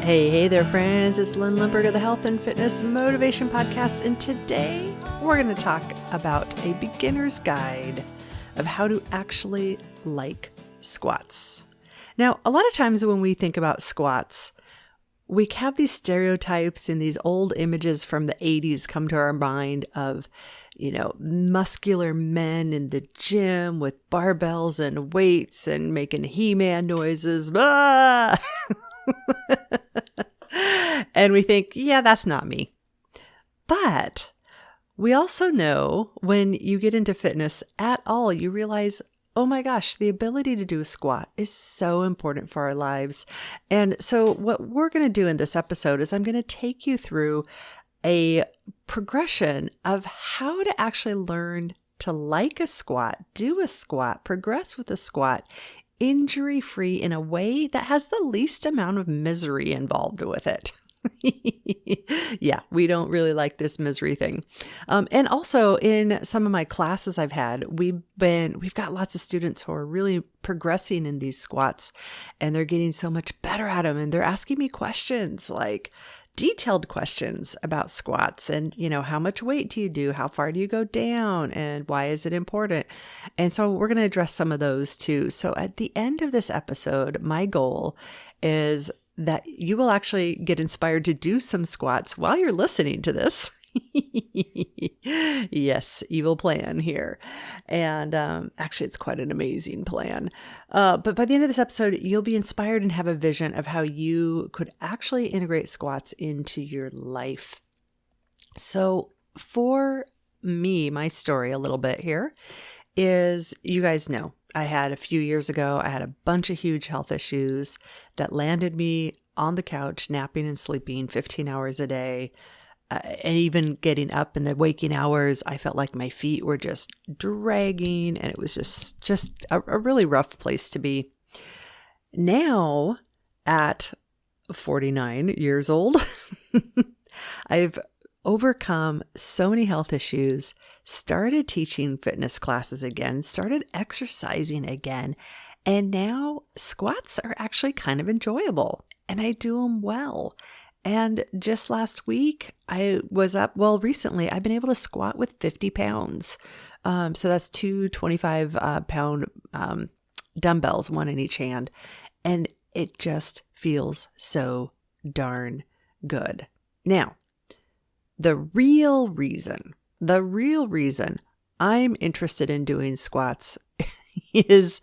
Hey there, friends. It's Lynn Limburger, the Health and Fitness Motivation Podcast, and today we're going to talk about a beginner's guide of how to actually like squats. Now, a lot of times when we think about squats, we have these stereotypes and these old images from the 80s come to our mind of, muscular men in the gym with barbells and weights and making He-Man noises. Ah! And we think, yeah, that's not me. But we also know when you get into fitness at all, you realize, oh my gosh, the ability to do a squat is so important for our lives. And so what we're going to do in this episode is I'm going to take you through a progression of how to actually learn to like a squat, do a squat, progress with a squat, injury-free in a way that has the least amount of misery involved with it. Yeah, we don't really like this misery thing. And also in some of my classes I've had, we've got lots of students who are really progressing in these squats and they're getting so much better at them. And they're asking me questions like detailed questions about squats and, how much weight do you do? How far do you go down? And why is it important? And so we're going to address some of those too. So at the end of this episode, my goal is that you will actually get inspired to do some squats while you're listening to this. Yes, evil plan here. And actually, it's quite an amazing plan. But by the end of this episode, you'll be inspired and have a vision of how you could actually integrate squats into your life. So for me, my story a little bit here is, you guys know, I had a few years ago, I had a bunch of huge health issues that landed me on the couch, napping and sleeping 15 hours a day. And even getting up in the waking hours, I felt like my feet were just dragging and it was just a really rough place to be. Now, at 49 years old, I've overcome so many health issues, started teaching fitness classes again, started exercising again, and now squats are actually kind of enjoyable and I do them well. And just last week, recently, I've been able to squat with 50 pounds. So that's two 25-pound dumbbells, one in each hand. And it just feels so darn good. Now, the real reason I'm interested in doing squats is,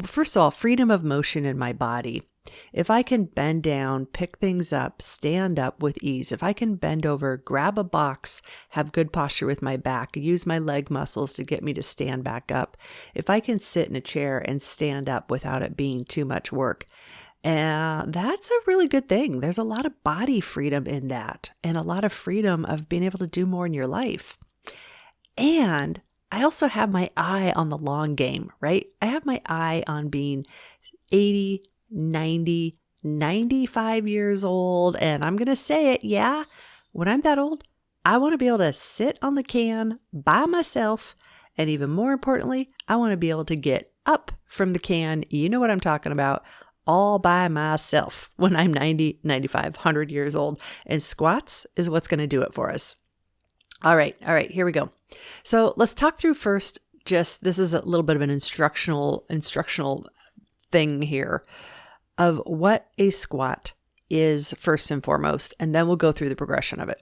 first of all, freedom of motion in my body. If I can bend down, pick things up, stand up with ease, if I can bend over, grab a box, have good posture with my back, use my leg muscles to get me to stand back up, if I can sit in a chair and stand up without it being too much work, that's a really good thing. There's a lot of body freedom in that and a lot of freedom of being able to do more in your life. And I also have my eye on the long game, right? I have my eye on being 80, 90, 95 years old. And I'm going to say it. Yeah. When I'm that old, I want to be able to sit on the can by myself. And even more importantly, I want to be able to get up from the can. You know what I'm talking about. All by myself when I'm 90, 95, 100 years old. And squats is what's going to do it for us. All right. Here we go. So let's talk through first. This is a little bit of an instructional thing here of what a squat is first and foremost, and then we'll go through the progression of it.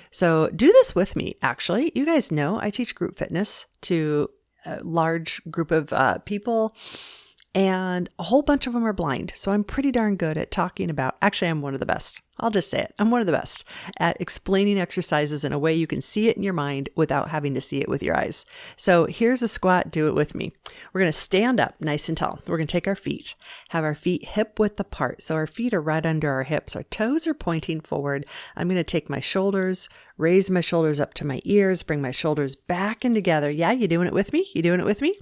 So do this with me, actually. You guys know I teach group fitness to a large group of people, and a whole bunch of them are blind. So I'm pretty darn good at talking about, actually, I'm one of the best. I'll just say it. I'm one of the best at explaining exercises in a way you can see it in your mind without having to see it with your eyes. So here's a squat. Do it with me. We're going to stand up nice and tall. We're going to take our feet, have our feet hip width apart. So our feet are right under our hips. Our toes are pointing forward. I'm going to take my shoulders, raise my shoulders up to my ears, bring my shoulders back and together. Yeah, you doing it with me? You doing it with me?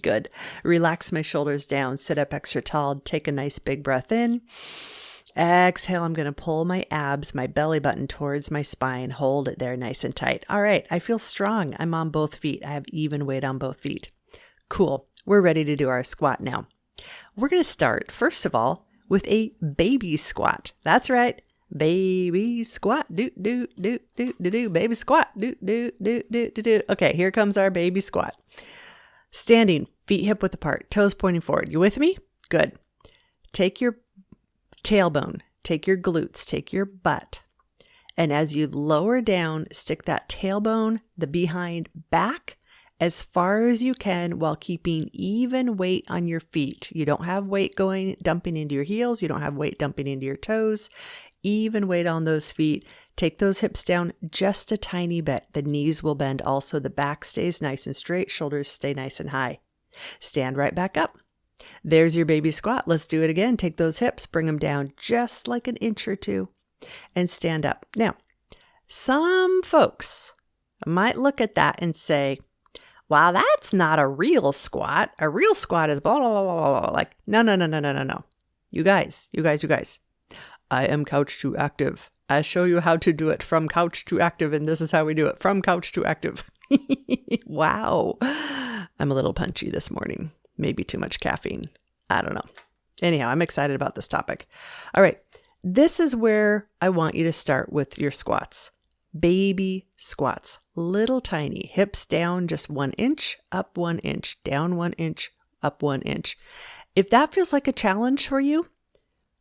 Good. Relax my shoulders down, sit up extra tall, take a nice big breath in. Exhale, I'm going to pull my abs, my belly button towards my spine. Hold it there nice and tight. All right, I feel strong. I'm on both feet. I have even weight on both feet. Cool. We're ready to do our squat now. We're going to start, first of all, with a baby squat. That's right. Baby squat. Do, do, do, do, do, do. Baby squat. Do, do, do, do, do, do. Okay, here comes our baby squat. Standing, feet hip width apart, toes pointing forward. You with me? Good. Take your tailbone, take your glutes, take your butt. And as you lower down, stick that tailbone, the behind back as far as you can while keeping even weight on your feet. You don't have weight dumping into your heels. You don't have weight dumping into your toes. Even weight on those feet. Take those hips down just a tiny bit. The knees will bend also. The back stays nice and straight. Shoulders stay nice and high. Stand right back up. There's your baby squat. Let's do it again. Take those hips, bring them down just like an inch or two, and stand up. Now, some folks might look at that and say, wow, that's not a real squat. A real squat is blah, blah, blah, blah, blah. Like, no. You guys. I am couch to active. I show you how to do it from couch to active, and this is how we do it from couch to active. Wow. I'm a little punchy this morning. Maybe too much caffeine. I don't know. Anyhow, I'm excited about this topic. All right. This is where I want you to start with your squats. Baby squats. Little tiny. Hips down just 1 inch, up 1 inch, down 1 inch, up 1 inch. If that feels like a challenge for you,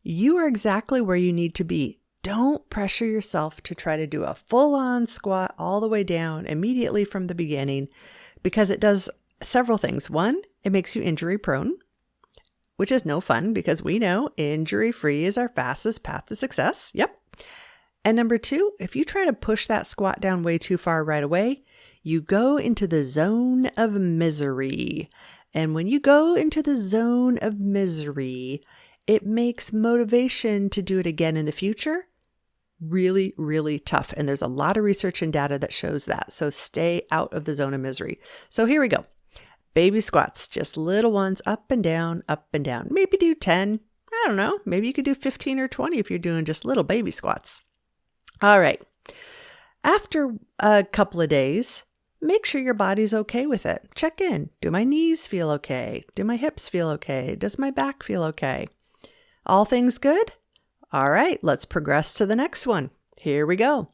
you are exactly where you need to be. Don't pressure yourself to try to do a full-on squat all the way down immediately from the beginning, because it does several things. One, it makes you injury prone, which is no fun because we know injury-free is our fastest path to success. Yep. And number two, if you try to push that squat down way too far right away, you go into the zone of misery. And when you go into the zone of misery, it makes motivation to do it again in the future really, really tough. And there's a lot of research and data that shows that. So stay out of the zone of misery. So here we go. Baby squats, just little ones, up and down, up and down. Maybe do 10. I don't know. Maybe you could do 15 or 20 if you're doing just little baby squats. All right. After a couple of days, make sure your body's okay with it. Check in. Do my knees feel okay? Do my hips feel okay? Does my back feel okay? All things good? All right, let's progress to the next one. Here we go.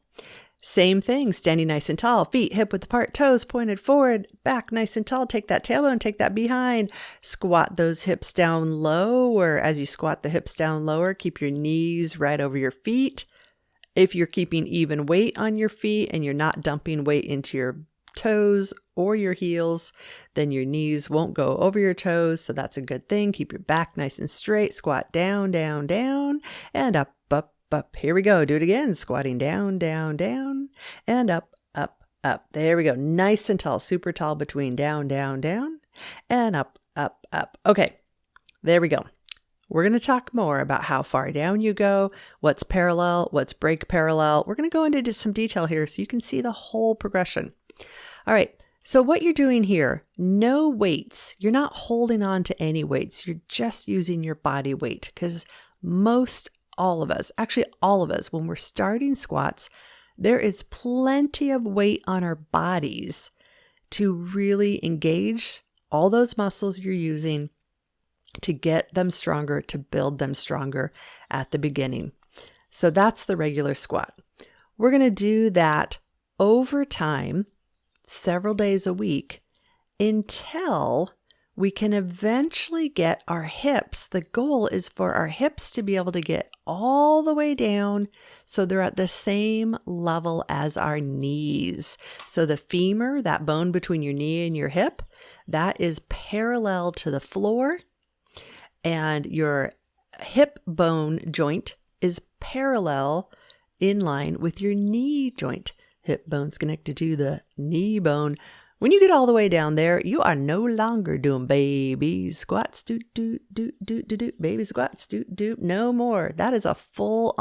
Same thing, standing nice and tall, feet hip width apart, toes pointed forward, back nice and tall. Take that tailbone, take that behind. Squat those hips down lower. As you squat the hips down lower, keep your knees right over your feet. If you're keeping even weight on your feet and you're not dumping weight into your toes or your heels, then your knees won't go over your toes. So that's a good thing. Keep your back nice and straight. Squat down, down, down, and up, up, up. Here we go. Do it again. Squatting down, down, down, and up, up, up. There we go. Nice and tall, super tall between down, down, down, and up, up, up. Okay. There we go. We're going to talk more about how far down you go, what's parallel, what's break parallel. We're going to go into some detail here so you can see the whole progression. All right. So what you're doing here, no weights. You're not holding on to any weights. You're just using your body weight, because all of us, when we're starting squats, there is plenty of weight on our bodies to really engage all those muscles you're using to get them stronger, to build them stronger at the beginning. So that's the regular squat. We're going to do that over time, several days a week, until we can eventually get our hips. The goal is for our hips to be able to get all the way down so they're at the same level as our knees. So the femur, that bone between your knee and your hip, that is parallel to the floor, and your hip bone joint is parallel in line with your knee joint. Hip bone's connected to the knee bone. When you get all the way down there, you are no longer doing baby squats, baby squats, no more. That is a full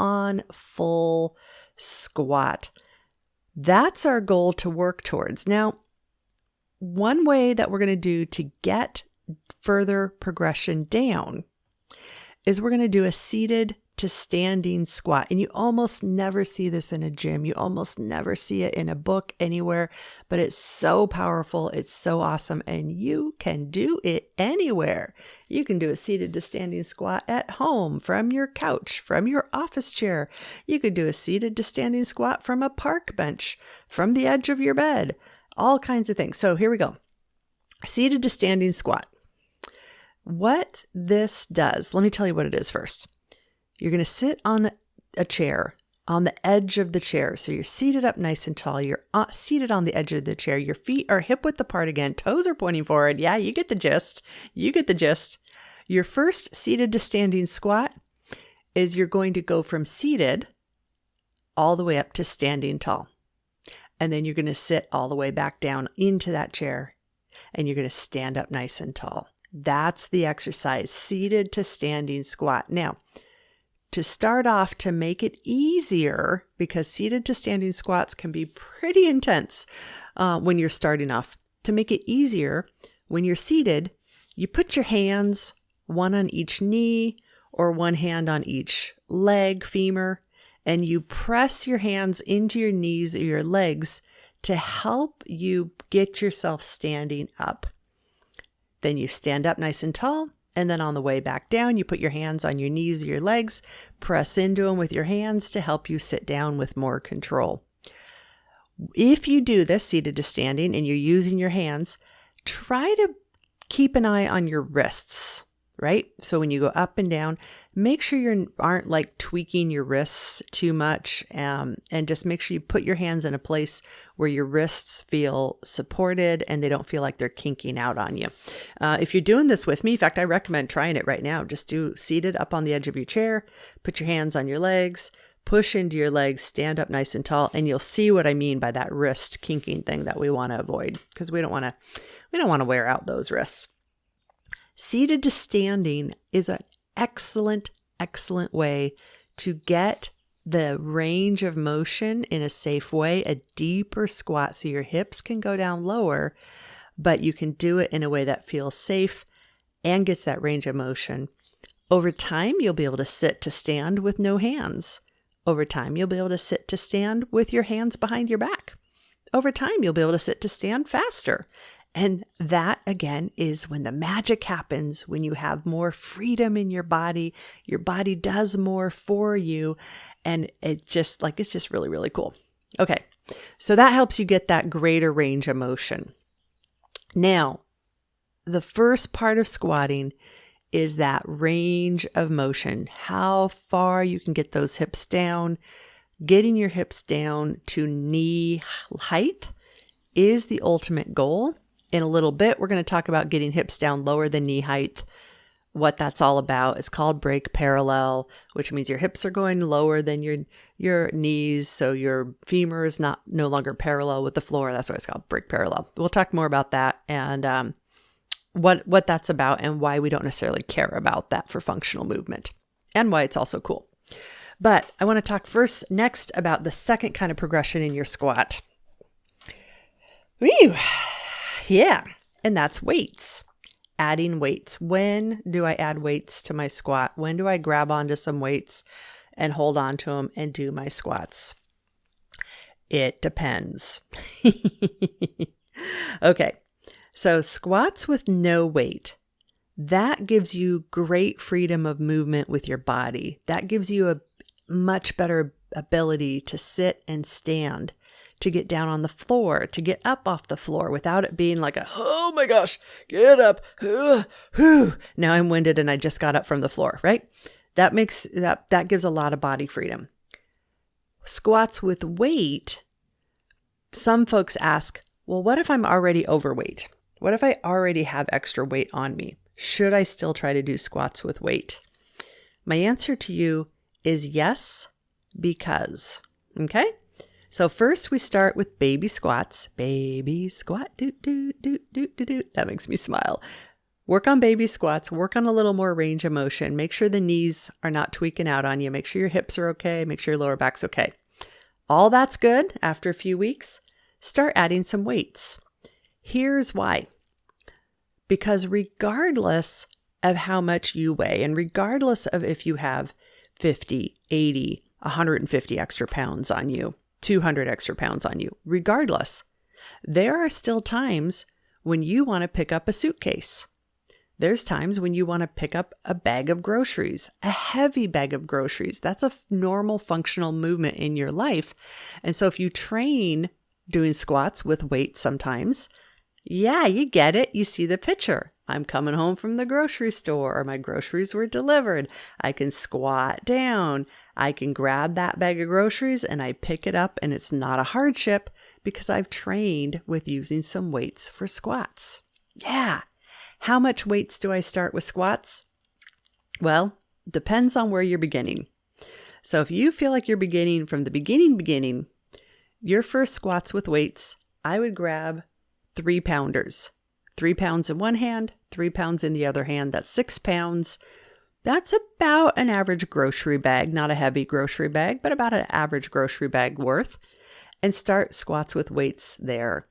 squat. That's our goal to work towards. Now, one way that we're going to do to get further progression down is we're going to do a seated to standing squat. And you almost never see this in a gym. You almost never see it in a book anywhere, but it's so powerful. It's so awesome. And you can do it anywhere. You can do a seated to standing squat at home, from your couch, from your office chair. You could do a seated to standing squat from a park bench, from the edge of your bed, all kinds of things. So here we go. Seated to standing squat. What this does, let me tell you what it is first. You're going to sit on a chair, on the edge of the chair. So you're seated up nice and tall. You're seated on the edge of the chair. Your feet are hip width apart again. Toes are pointing forward. Yeah, you get the gist. You get the gist. Your first seated to standing squat is you're going to go from seated all the way up to standing tall. And then you're going to sit all the way back down into that chair. And you're going to stand up nice and tall. That's the exercise, seated to standing squat. Now, to start off, to make it easier, because seated to standing squats can be pretty intense when you're starting off. To make it easier, when you're seated, you put your hands, one on each knee or one hand on each leg, femur, and you press your hands into your knees or your legs to help you get yourself standing up. Then you stand up nice and tall, and then on the way back down, you put your hands on your knees or your legs, press into them with your hands to help you sit down with more control. If you do this seated to standing and you're using your hands, try to keep an eye on your wrists, right? So when you go up and down, make sure you aren't like tweaking your wrists too much, and just make sure you put your hands in a place where your wrists feel supported and they don't feel like they're kinking out on you. If you're doing this with me, in fact, I recommend trying it right now. Just do seated up on the edge of your chair, put your hands on your legs, push into your legs, stand up nice and tall, and you'll see what I mean by that wrist kinking thing that we want to avoid, because we don't want to wear out those wrists. Seated to standing is an excellent way to get the range of motion in a safe way, a deeper squat so your hips can go down lower, but you can do it in a way that feels safe and gets that range of motion. Over time, you'll be able to sit to stand with no hands. Over time, you'll be able to sit to stand with your hands behind your back. Over time, you'll be able to sit to stand faster. And that, again, is when the magic happens, when you have more freedom in your body does more for you. And it's just really, really cool. Okay. So that helps you get that greater range of motion. Now, the first part of squatting is that range of motion, how far you can get those hips down. Getting your hips down to knee height is the ultimate goal. In a little bit, we're going to talk about getting hips down lower than knee height, what that's all about. It's called break parallel, which means your hips are going lower than your knees, so your femur is no longer parallel with the floor. That's why it's called break parallel. We'll talk more about that and what that's about and why we don't necessarily care about that for functional movement and why it's also cool. But I want to talk next about the second kind of progression in your squat. Whew. Yeah, and that's weights. Adding weights. When do I add weights to my squat? When do I grab onto some weights and hold on to them and do my squats? It depends. Okay, so squats with no weight. That gives you great freedom of movement with your body. That gives you a much better ability to sit and stand, to get down on the floor, to get up off the floor without it being like oh my gosh, get up. Now I'm winded and I just got up from the floor, right? That gives a lot of body freedom. Squats with weight, some folks ask, well, what if I'm already overweight? What if I already have extra weight on me? Should I still try to do squats with weight? My answer to you is yes, because, okay? So first we start with baby squats. Baby squat, do, do, do, do, do, do. That makes me smile. Work on baby squats. Work on a little more range of motion. Make sure the knees are not tweaking out on you. Make sure your hips are okay. Make sure your lower back's okay. All that's good. After a few weeks, start adding some weights. Here's why. Because regardless of how much you weigh, and regardless of if you have 50, 80, 150 extra pounds on you, 200 extra pounds on you. Regardless, there are still times when you want to pick up a suitcase. There's times when you want to pick up a bag of groceries, a heavy bag of groceries. That's a normal functional movement in your life. And so if you train doing squats with weights sometimes, yeah, you get it. You see the picture. I'm coming home from the grocery store, or my groceries were delivered. I can squat down. I can grab that bag of groceries and I pick it up, and it's not a hardship because I've trained with using some weights for squats. Yeah. How much weights do I start with squats? Well, depends on where you're beginning. So if you feel like you're beginning from the beginning, your first squats with weights, I would grab 3-pounders. 3 pounds in one hand, 3 pounds in the other hand. That's 6 pounds. That's about an average grocery bag, not a heavy grocery bag, but about an average grocery bag worth. And start squats with weights there.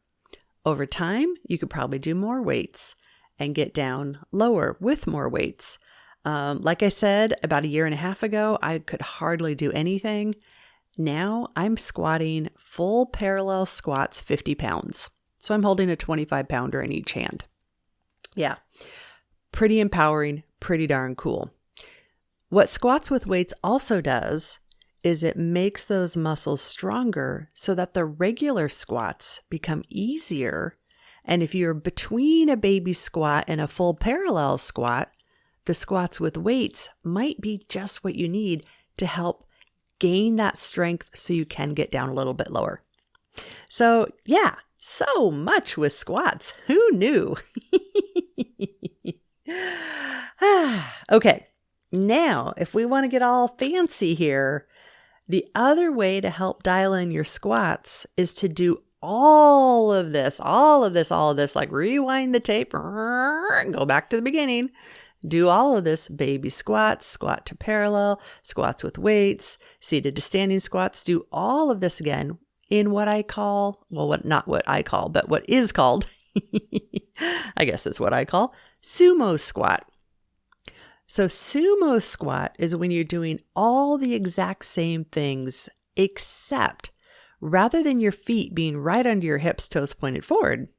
Over time, you could probably do more weights and get down lower with more weights. Like I said, about a year and a half ago, I could hardly do anything. Now I'm squatting full parallel squats, 50 pounds. So I'm holding a 25-pounder in each hand. Yeah, pretty empowering, pretty darn cool. What squats with weights also does is it makes those muscles stronger so that the regular squats become easier. And if you're between a baby squat and a full parallel squat, the squats with weights might be just what you need to help gain that strength so you can get down a little bit lower. So yeah, so much with squats. Who knew? Okay, now if we want to get all fancy here, the other way to help dial in your squats is to do all of this, like rewind the tape, go back to the beginning, do all of this, baby squats, squat to parallel, squats with weights, seated to standing squats, do all of this again in what I call, not what I call, but what is called, I guess it's what I call, Sumo Squat. So Sumo Squat is when you're doing all the exact same things, except rather than your feet being right under your hips, toes pointed forward,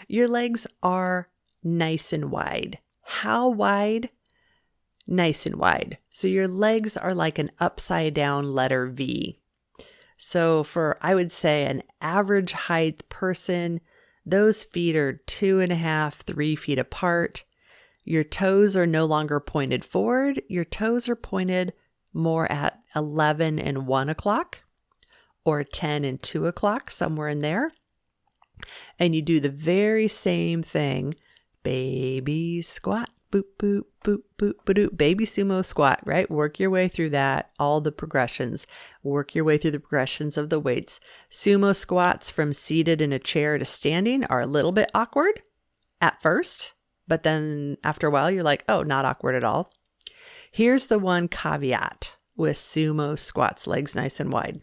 your legs are nice and wide. How wide? Nice and wide. So your legs are like an upside down letter V. So for, I would say, an average height person, those feet are 2.5, 3 feet apart. Your toes are no longer pointed forward. Your toes are pointed more at 11 and 1 o'clock or 10 and 2 o'clock, somewhere in there. And you do the very same thing. Baby squat, boop, boop, boop, boop, boop, baby sumo squat, right? Work your way through that, all the progressions. Work your way through the progressions of the weights. Sumo squats from seated in a chair to standing are a little bit awkward at first, but then after a while, you're like, oh, not awkward at all. Here's the one caveat with sumo squats, legs nice and wide.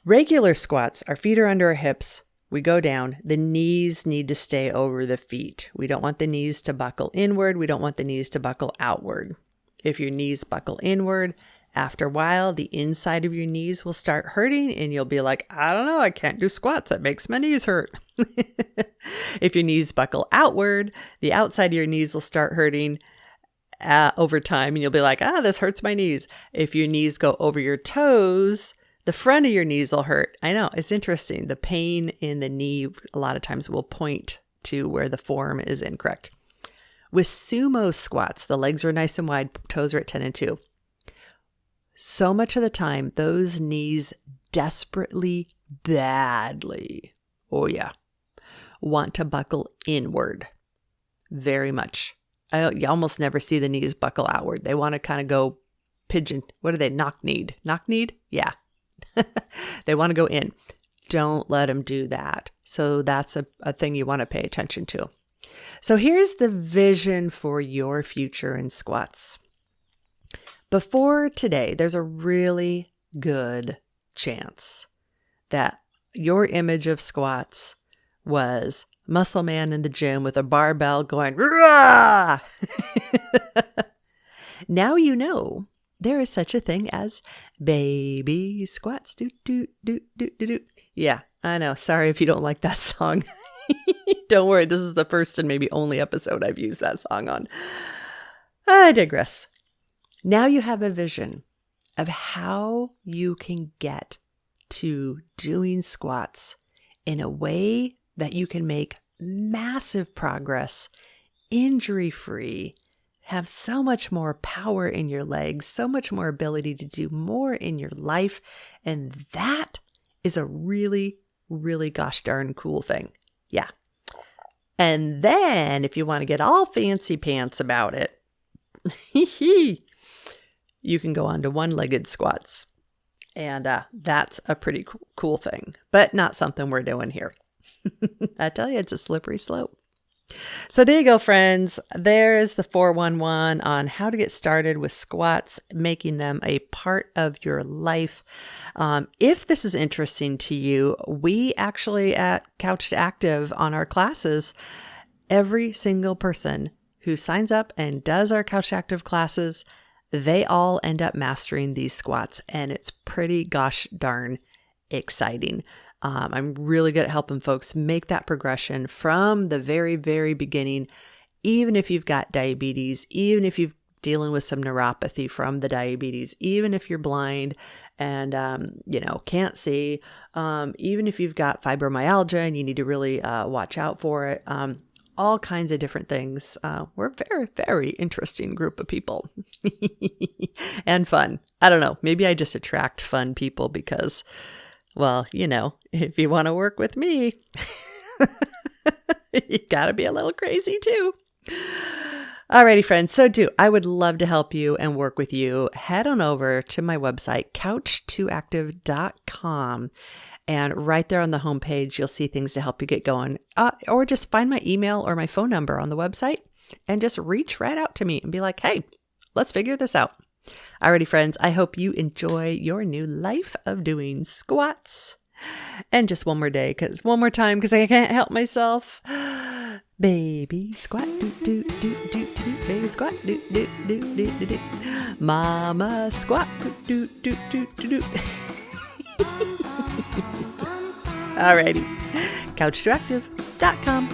Regular squats, our feet are under our hips. We go down. The knees need to stay over the feet. We don't want the knees to buckle inward. We don't want the knees to buckle outward. If your knees buckle inward, after a while, the inside of your knees will start hurting and you'll be like, I don't know, I can't do squats. That makes my knees hurt. If your knees buckle outward, the outside of your knees will start hurting over time and you'll be like, this hurts my knees. If your knees go over your toes, the front of your knees will hurt. I know, it's interesting. The pain in the knee a lot of times will point to where the form is incorrect. With sumo squats, the legs are nice and wide, toes are at 10 and 2. So much of the time, those knees desperately, badly, oh yeah, want to buckle inward very much. You almost never see the knees buckle outward. They want to kind of go pigeon. What are they? Knock-kneed? Knock-kneed? Yeah. They want to go in. Don't let them do that. So that's a thing you want to pay attention to. So here's the vision for your future in squats. Before today, there's a really good chance that your image of squats was muscle man in the gym with a barbell going, rah! Now you know there is such a thing as baby squats. Do, do, do, do, do, do. Yeah, I know. Sorry if you don't like that song. Don't worry. This is the first and maybe only episode I've used that song on. I digress. Now you have a vision of how you can get to doing squats in a way that you can make massive progress, injury-free, have so much more power in your legs, so much more ability to do more in your life. And that is a really, really gosh darn cool thing. Yeah. And then if you want to get all fancy pants about it, you can go on to one-legged squats. And that's a pretty cool thing, but not something we're doing here. I tell you, it's a slippery slope. So there you go, friends. There's the 411 on how to get started with squats, making them a part of your life. If this is interesting to you, we actually at Couch to Active on our classes, every single person who signs up and does our Couch to Active classes, they all end up mastering these squats, and it's pretty gosh darn exciting. I'm really good at helping folks make that progression from the very, very beginning, even if you've got diabetes, even if you're dealing with some neuropathy from the diabetes, even if you're blind and, can't see, even if you've got fibromyalgia and you need to really watch out for it, all kinds of different things. We're a very, very interesting group of people and fun. I don't know. Maybe I just attract fun people because, well, if you want to work with me, you got to be a little crazy too. Alrighty, friends. So I would love to help you and work with you. Head on over to my website, couch2active.com. And right there on the homepage, you'll see things to help you get going. Or just find my email or my phone number on the website and just reach right out to me and be like, hey, let's figure this out. Alrighty, friends, I hope you enjoy your new life of doing squats. And just one more time, because I can't help myself. Baby squat, do, do, do, do, do, baby squat, do, do, do, do, do, do. Mama squat, do, do, do, do, do. Alrighty, couch2active.com.